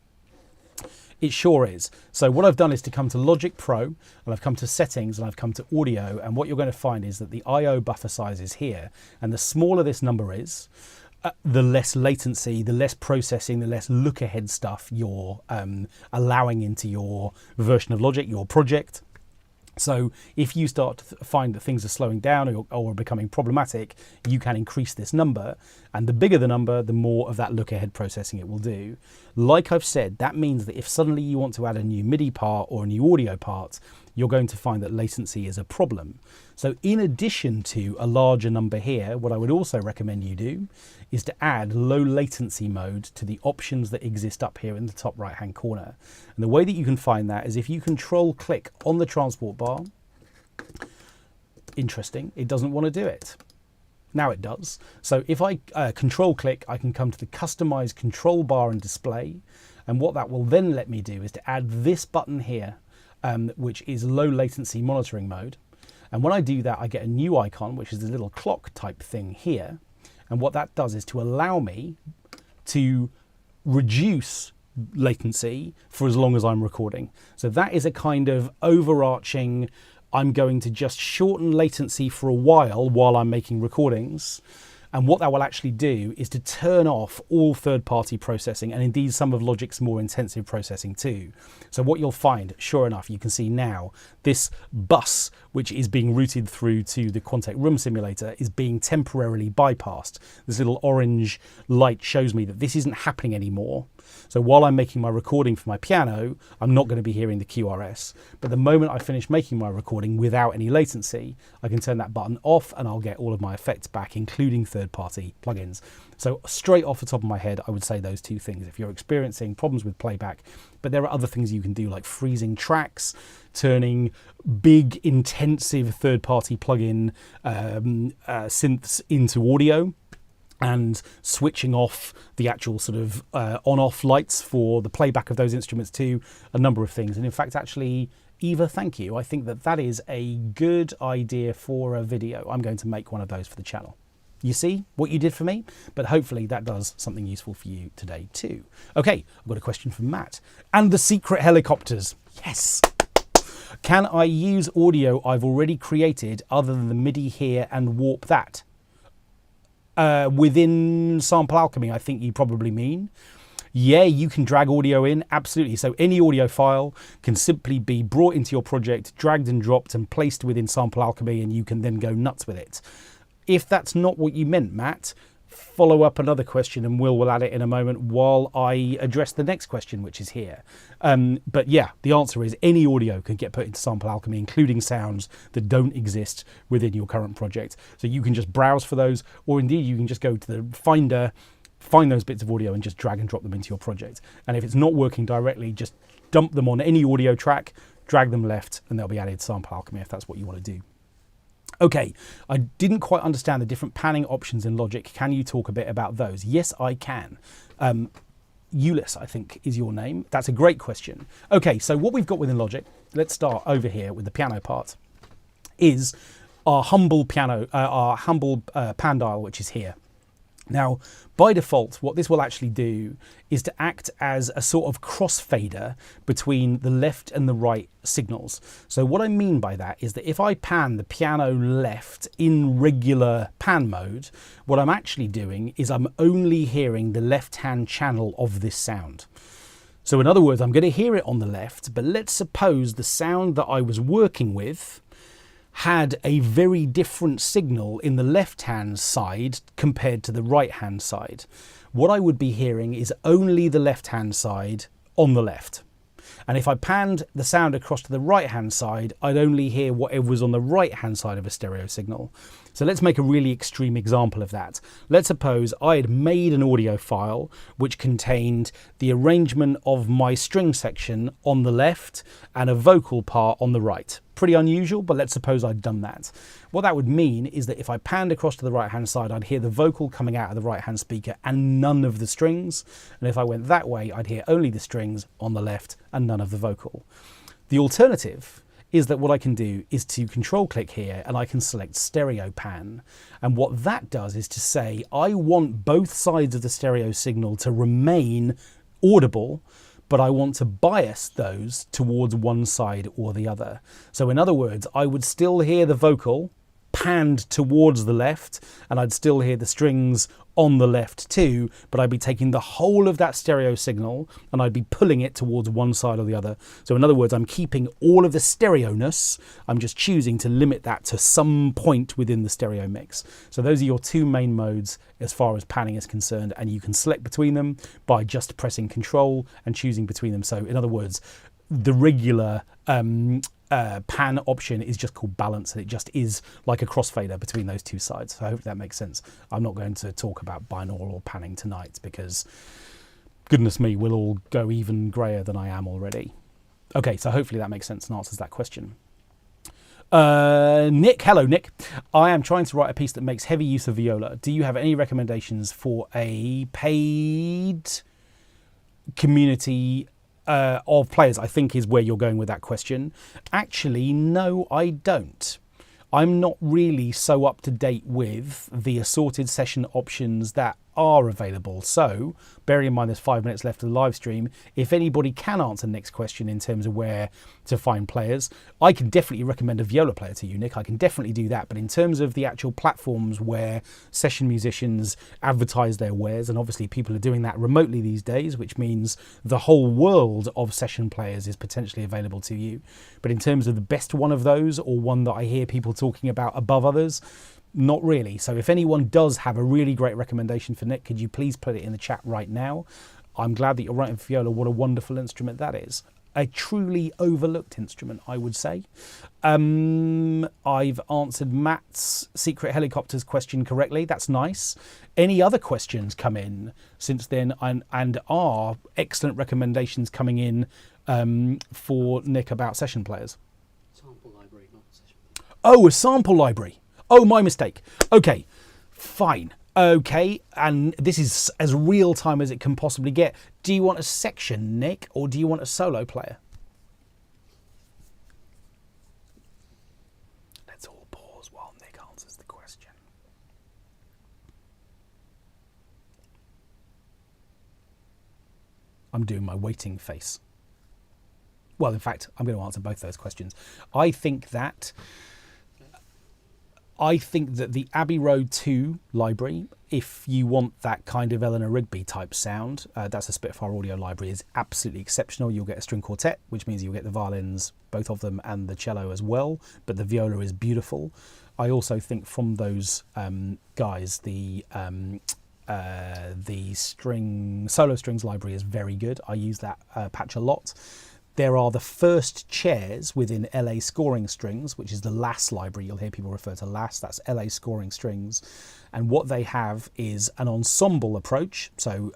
It sure is. So what I've done is to come to Logic Pro, and I've come to Settings, and I've come to Audio, and what you're going to find is that the I/O buffer size is here, and the smaller this number is, the less latency, the less processing, the less look-ahead stuff you're allowing into your version of Logic, your project. So if you start to find that things are slowing down or becoming problematic, you can increase this number. And the bigger the number, the more of that look-ahead processing it will do. Like I've said, that means that if suddenly you want to add a new MIDI part or a new audio part, you're going to find that latency is a problem. So in addition to a larger number here, what I would also recommend you do is to add low latency mode to the options that exist up here in the top right hand corner. And the way that you can find that is if you control click on the transport bar. Interesting, it doesn't want to do it. Now it does. So if I control click, I can come to the customize control bar and display. And what that will then let me do is to add this button here, which is low latency monitoring mode. And when I do that, I get a new icon, which is a little clock type thing here. And what that does is to allow me to reduce latency for as long as I'm recording. So that is a kind of overarching, I'm going to just shorten latency for a while I'm making recordings. And what that will actually do is to turn off all third-party processing, and indeed some of Logic's more intensive processing too. So what you'll find, sure enough, you can see now, this bus, which is being routed through to the Quantec Room Simulator, is being temporarily bypassed. This little orange light shows me that this isn't happening anymore. So while I'm making my recording for my piano, I'm not going to be hearing the QRS. But the moment I finish making my recording without any latency, I can turn that button off and I'll get all of my effects back, including third-party plugins. So straight off the top of my head, I would say those two things. If you're experiencing problems with playback, but there are other things you can do like freezing tracks, turning big, intensive third-party plugin synths into audio, and switching off the actual sort of on-off lights for the playback of those instruments too, a number of things. And in fact, actually, Eva, thank you. I think that that is a good idea for a video. I'm going to make one of those for the channel. You see what you did for me? But hopefully that does something useful for you today too. Okay, I've got a question from Matt. And the secret helicopters. Yes. Can I use audio I've already created other than the MIDI here and warp that? Within Sample Alchemy, I think you probably mean. Yeah, you can drag audio in, absolutely. So any audio file can simply be brought into your project, dragged and dropped and placed within Sample Alchemy, and you can then go nuts with it. If that's not what you meant, Matt, follow up another question and we'll add it in a moment while I address the next question, which is here. But yeah, the answer is any audio can get put into Sample Alchemy, including sounds that don't exist within your current project. So you can just browse for those, or indeed you can just go to the Finder, find those bits of audio and just drag and drop them into your project. And if it's not working directly, just dump them on any audio track, drag them left, and they'll be added to Sample Alchemy if that's what you want to do. Okay, I didn't quite understand the different panning options in Logic. Can you talk a bit about those? Yes, I can. Euless, I think, is your name. That's a great question. Okay, so what we've got within Logic, let's start over here with the piano part, is our humble piano, pan dial, which is here. Now, by default, what this will actually do is to act as a sort of crossfader between the left and the right signals. So what I mean by that is that if I pan the piano left in regular pan mode, what I'm actually doing is I'm only hearing the left-hand channel of this sound. So in other words, I'm going to hear it on the left, but let's suppose the sound that I was working with had a very different signal in the left-hand side compared to the right-hand side. What I would be hearing is only the left-hand side on the left. And if I panned the sound across to the right-hand side, I'd only hear whatever was on the right-hand side of a stereo signal. So let's make a really extreme example of that. Let's suppose I had made an audio file which contained the arrangement of my string section on the left and a vocal part on the right. Pretty unusual, but let's suppose I'd done that. What that would mean is that if I panned across to the right-hand side, I'd hear the vocal coming out of the right-hand speaker and none of the strings. And if I went that way, I'd hear only the strings on the left and none of the vocal. The alternative is that what I can do is to control click here and I can select stereo pan. And what that does is to say, I want both sides of the stereo signal to remain audible, but I want to bias those towards one side or the other. So in other words, I would still hear the vocal panned towards the left, and I'd still hear the strings on the left too, but I'd be taking the whole of that stereo signal and I'd be pulling it towards one side or the other. So in other words, I'm keeping all of the stereo-ness, I'm just choosing to limit that to some point within the stereo mix. So those are your two main modes as far as panning is concerned, and you can select between them by just pressing Control and choosing between them. So in other words, the regular pan option is just called balance, and it just is like a crossfader between those two sides. So I hope that makes sense. I'm not going to talk about binaural panning tonight because, goodness me, we'll all go even grayer than I am already. Okay, so hopefully that makes sense and answers that question. Nick, hello Nick. I am trying to write a piece that makes heavy use of viola. Do you have any recommendations for a paid community of players, I think is where you're going with that question. Actually, no, I don't. I'm not really so up to date with the assorted session options that are available. So, bearing in mind there's 5 minutes left of the live stream, if anybody can answer Nick's question in terms of where to find players, I can definitely recommend a viola player to you, Nick. I can definitely do that. But in terms of the actual platforms where session musicians advertise their wares, and obviously people are doing that remotely these days, which means the whole world of session players is potentially available to you. But in terms of the best one of those, or one that I hear people talking about above others, not really. So if anyone does have a really great recommendation for Nick, could you please put it in the chat right now? I'm glad that you're writing for viola. What a wonderful instrument that is. A truly overlooked instrument, I would say. I've answered Matt's Secret Helicopters question correctly. That's nice. Any other questions come in since then, and are excellent recommendations coming in for Nick about session players? Sample library, not session. Oh, a sample library. Oh, my mistake. Okay, fine. Okay, and this is as real time as it can possibly get. Do you want a section, Nick, or do you want a solo player? I'm doing my waiting face. Well, in fact, I'm going to answer both those questions. I think that the Abbey Road 2 library, if you want that kind of Eleanor Rigby type sound, that's a Spitfire audio library, is absolutely exceptional. You'll get a string quartet, which means you'll get the violins, both of them, and the cello as well, but the viola is beautiful. I also think from those guys, the solo strings library is very good. I use that patch a lot. There are the first chairs within LA Scoring Strings, which is the LAS library. You'll hear people refer to LAS. That's LA Scoring Strings. And what they have is an ensemble approach, so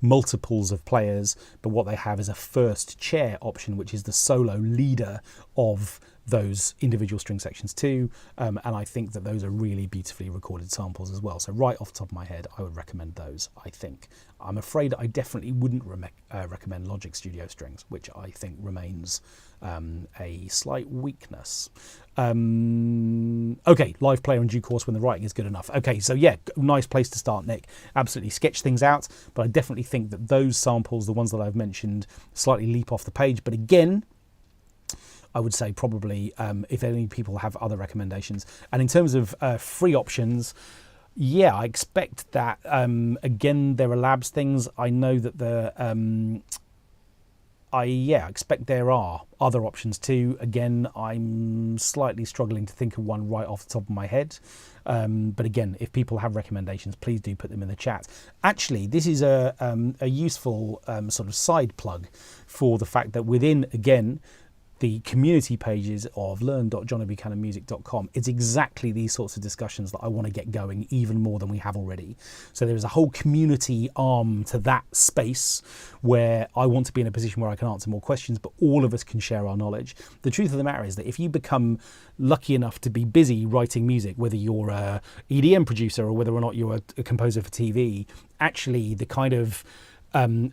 multiples of players. But what they have is a first chair option, which is the solo leader of those individual string sections too. And I think that those are really beautifully recorded samples as well. So right off the top of my head, I would recommend those, I think. I'm afraid I definitely wouldn't recommend Logic Studio Strings, which I think remains a slight weakness. Okay, live player in due course when the writing is good enough. Okay, so yeah, nice place to start, Nick. Absolutely sketch things out, but I definitely think that those samples, the ones that I've mentioned, slightly leap off the page. But again, I would say probably if any people have other recommendations. And in terms of free options, yeah, I expect that, again, there are labs things. I know that I expect there are other options too. Again, I'm slightly struggling to think of one right off the top of my head. But again, if people have recommendations, please do put them in the chat. Actually, this is a useful sort of side plug for the fact that within, again, the community pages of learn.johnnybuchananmusic.com, it's exactly these sorts of discussions that I want to get going even more than we have already. So there is a whole community arm to that space where I want to be in a position where I can answer more questions, but all of us can share our knowledge. The truth of the matter is that if you become lucky enough to be busy writing music, whether you're a EDM producer or whether or not you're a composer for TV, actually the kind of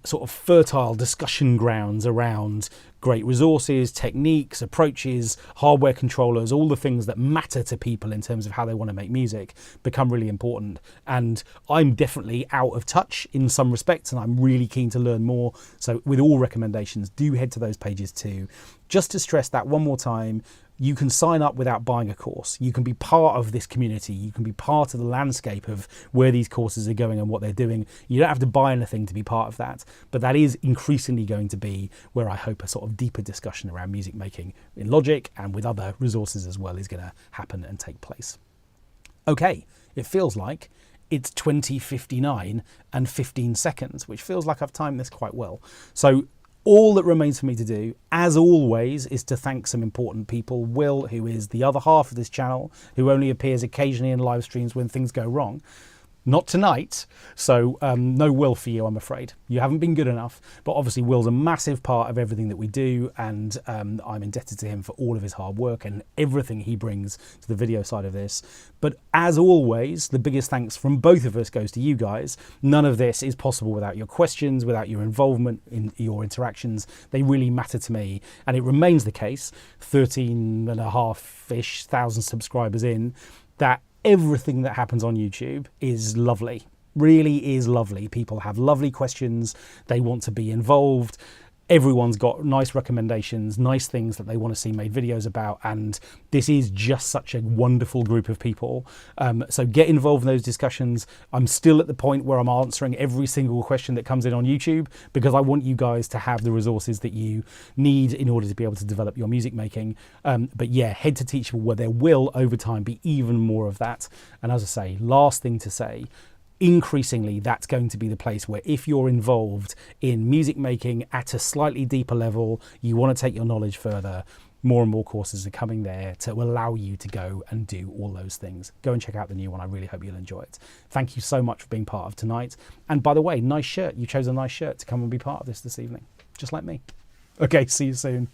sort of fertile discussion grounds around great resources, techniques, approaches, hardware controllers, all the things that matter to people in terms of how they want to make music become really important. And I'm definitely out of touch in some respects, and I'm really keen to learn more. So with all recommendations, do head to those pages too. Just to stress that one more time, you can sign up without buying a course. You can be part of this community. You can be part of the landscape of where these courses are going and what they're doing. You don't have to buy anything to be part of that, but that is increasingly going to be where I hope a sort of deeper discussion around music making in Logic and with other resources as well is going to happen and take place. Okay, it feels like it's 20:59 and 15 seconds, which feels like I've timed this quite well. So all that remains for me to do, as always, is to thank some important people. Will, who is the other half of this channel, who only appears occasionally in live streams when things go wrong. Not tonight, so no Will for you, I'm afraid. You haven't been good enough, but obviously Will's a massive part of everything that we do, and I'm indebted to him for all of his hard work and everything he brings to the video side of this. But as always, the biggest thanks from both of us goes to you guys. None of this is possible without your questions, without your involvement in your interactions. They really matter to me, and it remains the case, 13,500-ish subscribers in, that everything that happens on YouTube is lovely, really is lovely. People have lovely questions. They want to be involved. Everyone's got nice recommendations, nice things that they want to see made videos about. And this is just such a wonderful group of people. So get involved in those discussions. I'm still at the point where I'm answering every single question that comes in on YouTube because I want you guys to have the resources that you need in order to be able to develop your music making. But yeah, head to Teachable where there will over time be even more of that. And as I say, last thing to say, increasingly that's going to be the place where if you're involved in music making at a slightly deeper level, you want to take your knowledge further, more and more courses are coming there to allow you to go and do all those things. Go and check out the new one. I really hope you'll enjoy it. Thank you so much for being part of tonight. And by the way, nice shirt. You chose a nice shirt to come and be part of this evening, just like me. Okay, see you soon.